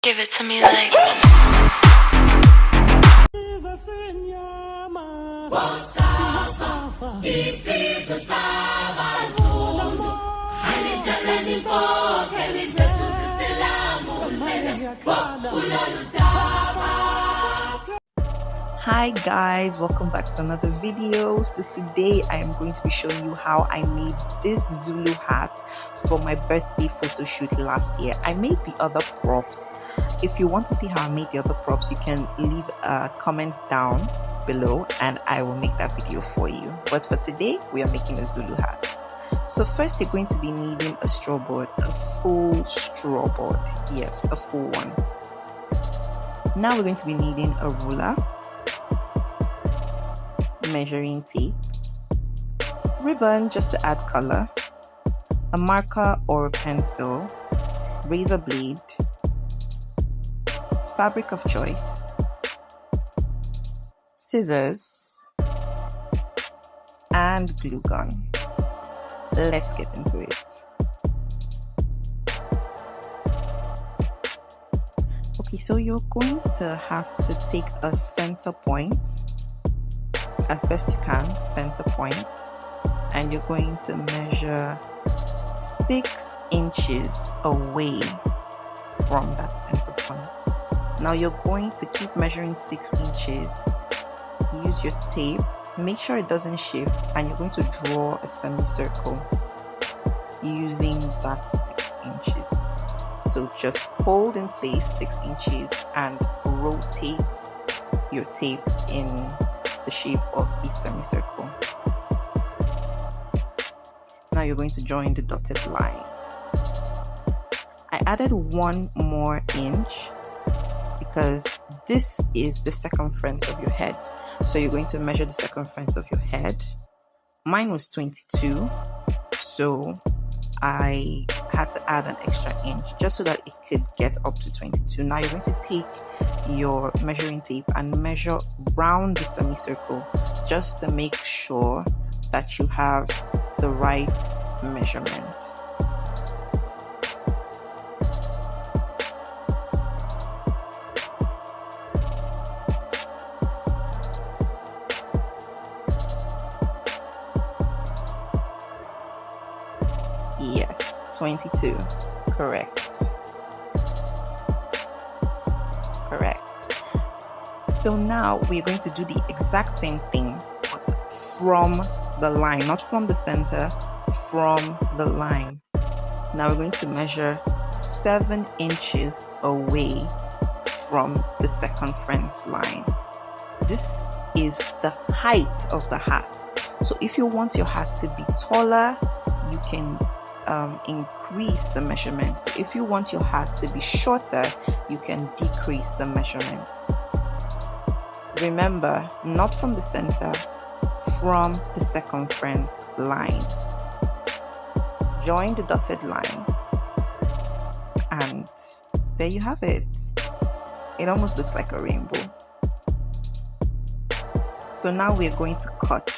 Give it to me like. Hi guys, welcome back to another video. So today I am going to be showing you how I made this Zulu hat for my birthday photo shoot last year. I made the other props. If you want to see how I made the other props, you can leave a comment down below and I will make that video for you. But for today, we are making a Zulu hat. So first you're going to be needing a straw board, a full straw board. Yes, a full one. Now we're going to be needing a ruler, measuring tape, ribbon just to add color, a marker or a pencil, razor blade, fabric of choice, scissors, and glue gun. Let's get into it. Okay, so you're going to have to take a center point as best you can, center point, and you're going to measure 6 inches away from that center point. Now you're going to keep measuring 6 inches. Use your tape, make sure it doesn't shift, and you're going to draw a semicircle using that 6 inches. So just hold in place 6 inches and rotate your tape in the shape of a semicircle. Now you're going to join the dotted line. I added 1 more inch because this is the circumference of your head. So you're going to measure the circumference of your head. Mine was 22, so I had to add an extra inch just so that it could get up to 22. Now you're going to take your measuring tape and measure round the semicircle just to make sure that you have the right measurement. Yes, 22. Correct. So now we're going to do the exact same thing, but from the line, not from the center, from the line. Now we're going to measure 7 inches away from the circumference line. This is the height of the hat. So if you want your hat to be taller, you can increase the measurement. If you want your hat to be shorter, you can decrease the measurement. Remember, not from the center, from the circumference line. Join the dotted line, and there you have it. It almost looks like a rainbow. So now we're going to cut.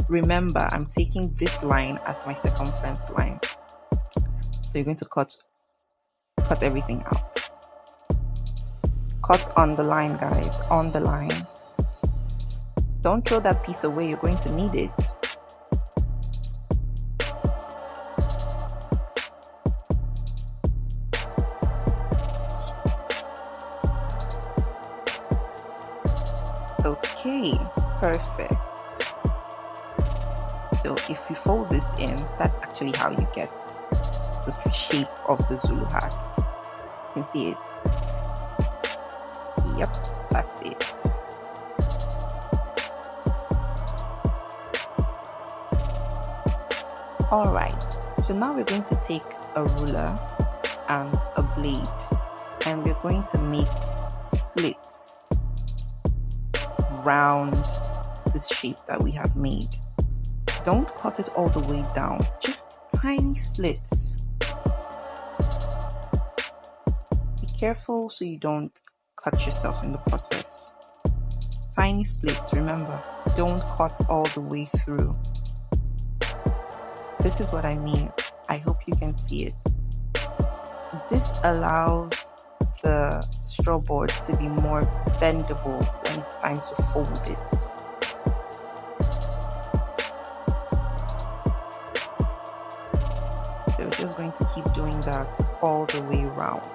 Remember, I'm taking this line as my circumference line. So you're going to cut everything out. Cut on the line, guys, on the line. Don't throw that piece away, you're going to need it. Okay, perfect. So if you fold this in, that's actually how you get the shape of the Zulu hat. You can see it. Yep, that's it. Alright, so now we're going to take a ruler and a blade and we're going to make slits round this shape that we have made. Don't cut it all the way down, just tiny slits. Be careful so you don't cut yourself in the process. Tiny slits, remember, don't cut all the way through. This is what I mean. I hope you can see it. This allows the straw board to be more bendable when it's time to fold it. So we're just going to keep doing that all the way around.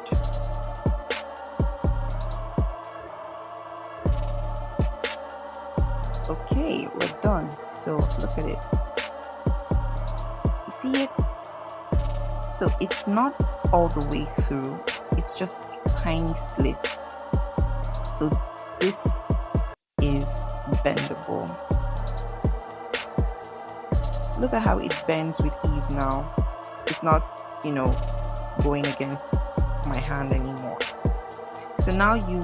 Okay, we're done. So look at it. You see it? So it's not all the way through, it's just a tiny slit. So this is bendable. Look at how it bends with ease now. It's not, going against my hand anymore. So now you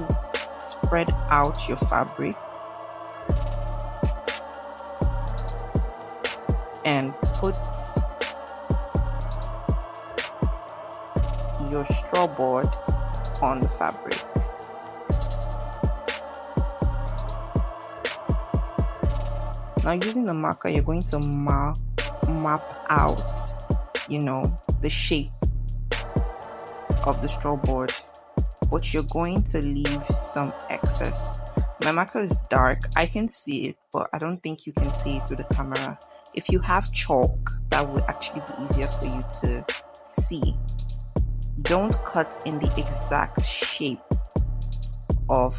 spread out your fabric and put your straw board on the fabric. Now using the marker, you're going to map out, the shape of the straw board, but you're going to leave some excess. My marker is dark, I can see it, but I don't think you can see it through the camera. If you have chalk, that would actually be easier for you to see. Don't cut in the exact shape of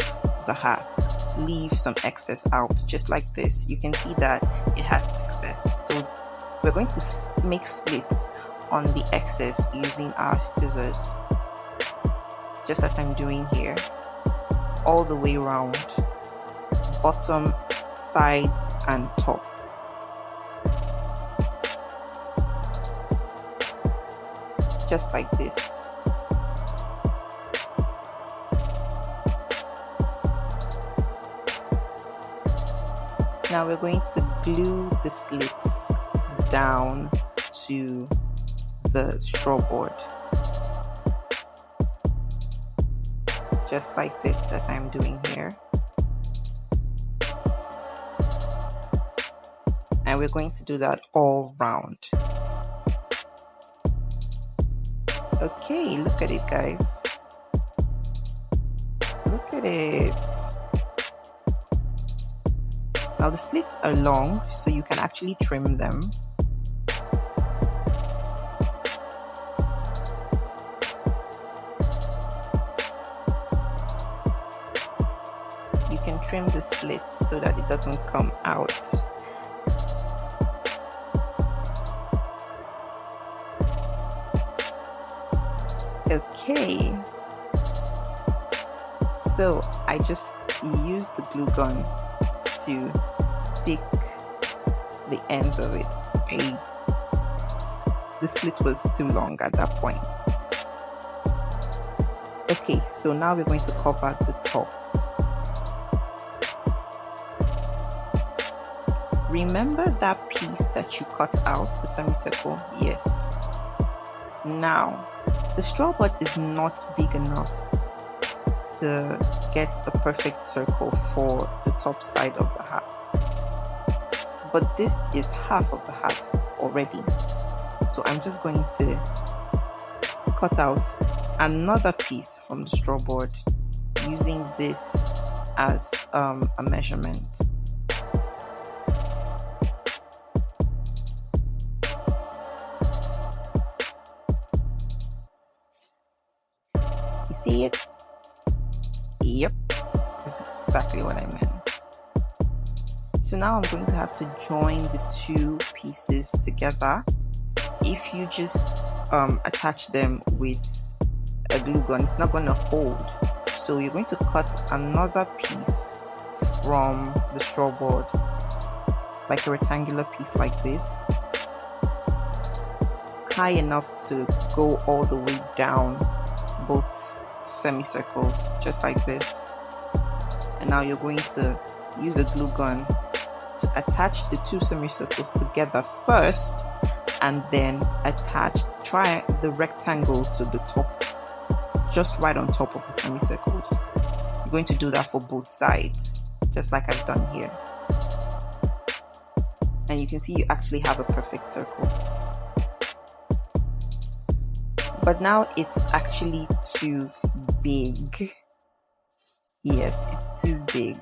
the hat. Leave some excess out, just like this. You can see that it has excess. So we're going to make slits on the excess using our scissors, just as I'm doing here, all the way around, bottom, sides, and top. Just like this. Now we're going to glue the slits down to the straw board. Just like this, as I'm doing here. And we're going to do that all round. Okay, look at it, guys. Look at it. Now the slits are long, so you can actually trim them. You can trim the slits so that it doesn't come out. Okay, so I just used the glue gun to stick the ends of it. The slit was too long at that point. Okay, so now we're going to cover the top. Remember that piece that you cut out, the semicircle? Yes. Now, the straw board is not big enough to get a perfect circle for the top side of the hat. But this is half of the hat already. So I'm just going to cut out another piece from the straw board using this as a measurement. You see it? Yep, that's exactly what I meant. So now I'm going to have to join the two pieces together. If you just attach them with a glue gun, it's not going to hold. So you're going to cut another piece from the straw board, like a rectangular piece like this, high enough to go all the way down both semicircles, just like this. And now you're going to use a glue gun to attach the two semicircles together first, and then try the rectangle to the top, just right on top of the semicircles. You're going to do that for both sides, just like I've done here. And you can see you actually have a perfect circle. But now it's actually too big. Yes, it's too big.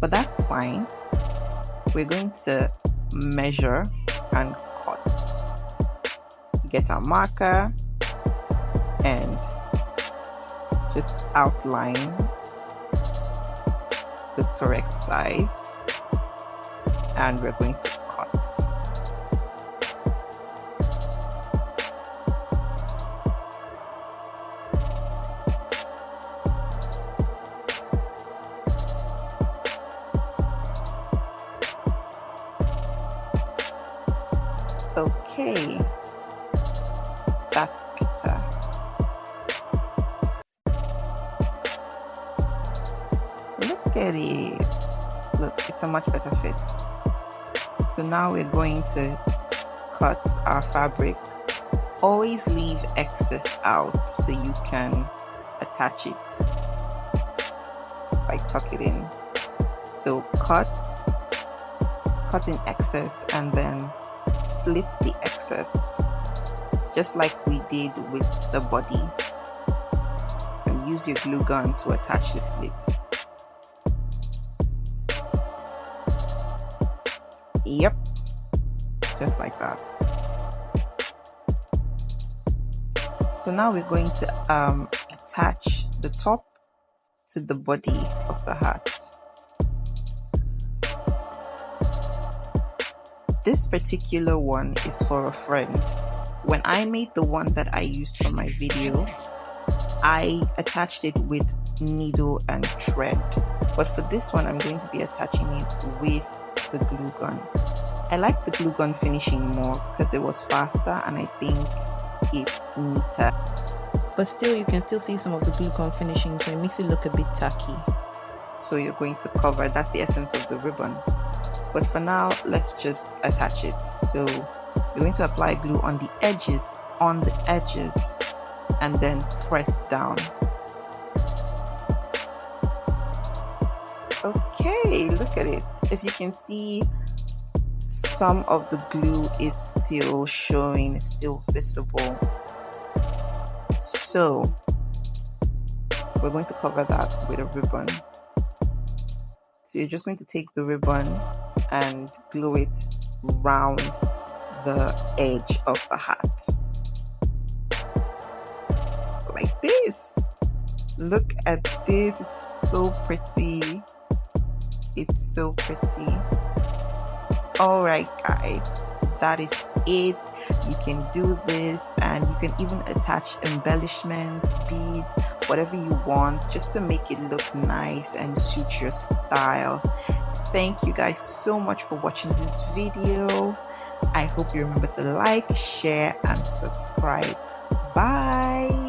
But that's fine. We're going to measure and cut. Get our marker and just outline the correct size, and we're going to cut. Okay, that's better. Look at it. Look, it's a much better fit. So now we're going to cut our fabric. Always leave excess out so you can attach it, like tuck it in. So cut in excess and then slit the excess, just like we did with the body, and use your glue gun to attach the slits. Yep, just like that. So now we're going to attach the top to the body of the hat. This particular one is for a friend. When I made the one that I used for my video, I attached it with needle and thread. But for this one, I'm going to be attaching it with the glue gun. I like the glue gun finishing more because it was faster and I think it's neater. But still, you can still see some of the glue gun finishing, so it makes it look a bit tacky. So you're going to cover, that's the essence of the ribbon. But for now, let's just attach it. So you're going to apply glue on the edges, and then press down. Okay, look at it. As you can see, some of the glue is still showing, still visible. So we're going to cover that with a ribbon. So you're just going to take the ribbon and glue it round the edge of the hat. Like this. Look at this. It's so pretty. It's so pretty. Alright guys, that is it. You can do this, and you can even attach embellishments, beads, whatever you want, just to make it look nice and suit your style. Thank you guys so much for watching this video. I hope you remember to like, share, and subscribe. Bye.